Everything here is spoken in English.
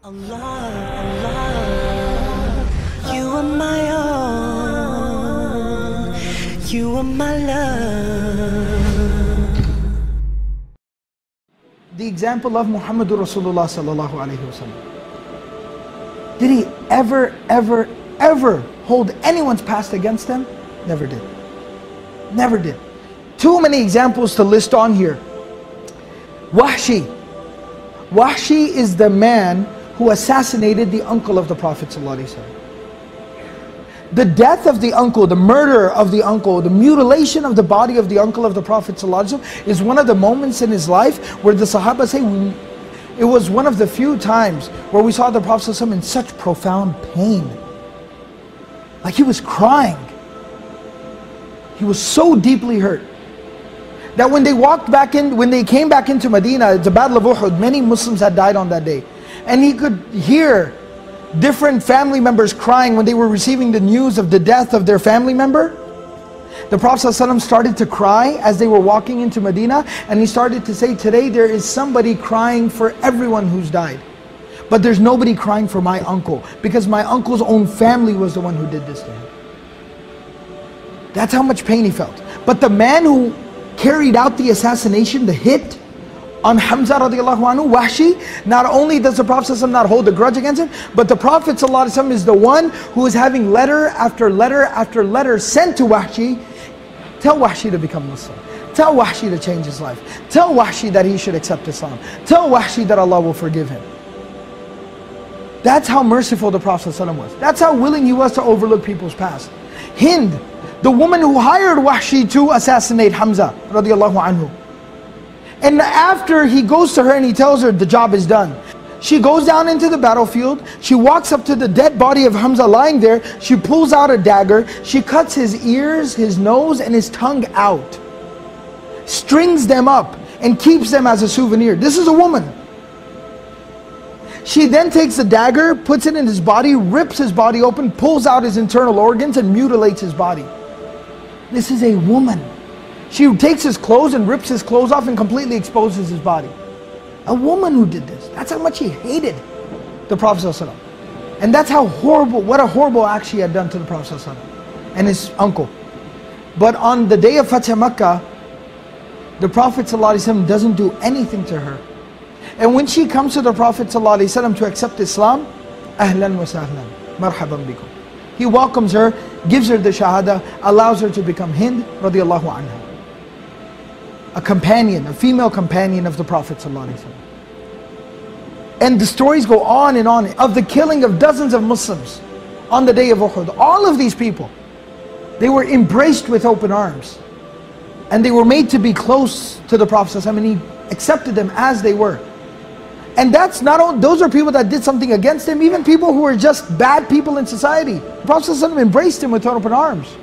Allah, Allah, you are my all, you are my love. The example of Muhammadur Rasulullah sallallahu alayhi wasallam. Did he ever hold anyone's past against them? Never did. Never did. Too many examples to list on here. Wahshi. Wahshi is the man who assassinated the uncle of the Prophet ﷺ. The death of the uncle, the murder of the uncle, the mutilation of the body of the uncle of the Prophet ﷺ is one of the moments in his life where the Sahaba say, it was one of the few times where we saw the Prophet ﷺ in such profound pain. Like he was crying. He was so deeply hurt that when they came back into Medina, the Battle of Uhud, many Muslims had died on that day. And he could hear different family members crying when they were receiving the news of the death of their family member. The Prophet ﷺ started to cry as they were walking into Medina, and he started to say, today there is somebody crying for everyone who's died, but there's nobody crying for my uncle, because my uncle's own family was the one who did this to him. That's how much pain he felt. But the man who carried out the assassination, the hit on Hamza radiallahu anhu, Wahshi, not only does the Prophet ﷺ not hold a grudge against him, but the Prophet ﷺ is the one who is having letter after letter after letter sent to Wahshi. Tell Wahshi to become Muslim. Tell Wahshi to change his life. Tell Wahshi that he should accept Islam. Tell Wahshi that Allah will forgive him. That's how merciful the Prophet ﷺ was. That's how willing he was to overlook people's past. Hind, the woman who hired Wahshi to assassinate Hamza radiallahu anhu. And after he goes to her and he tells her the job is done, she goes down into the battlefield, she walks up to the dead body of Hamza lying there, she pulls out a dagger, she cuts his ears, his nose and his tongue out, strings them up and keeps them as a souvenir. This is a woman. She then takes the dagger, puts it in his body, rips his body open, pulls out his internal organs and mutilates his body. This is a woman. She takes his clothes and rips his clothes off and completely exposes his body. A woman who did this. That's how much he hated the Prophet ﷺ. And that's how horrible, what a horrible act she had done to the Prophet ﷺ and his uncle. But on the day of Fatih Makkah, the Prophet ﷺ doesn't do anything to her. And when she comes to the Prophet ﷺ to accept Islam, ahlan wa sahlan, marhaban bikum. He welcomes her, gives her the shahada, allows her to become Hind radiallahu anha. A companion, a female companion of the Prophet ﷺ. And the stories go on and on of the killing of dozens of Muslims on the day of Uhud. All of these people, they were embraced with open arms. And they were made to be close to the Prophet ﷺ, and he accepted them as they were. And that's not all, those are people that did something against him, even people who were just bad people in society. The Prophet ﷺ embraced him with open arms.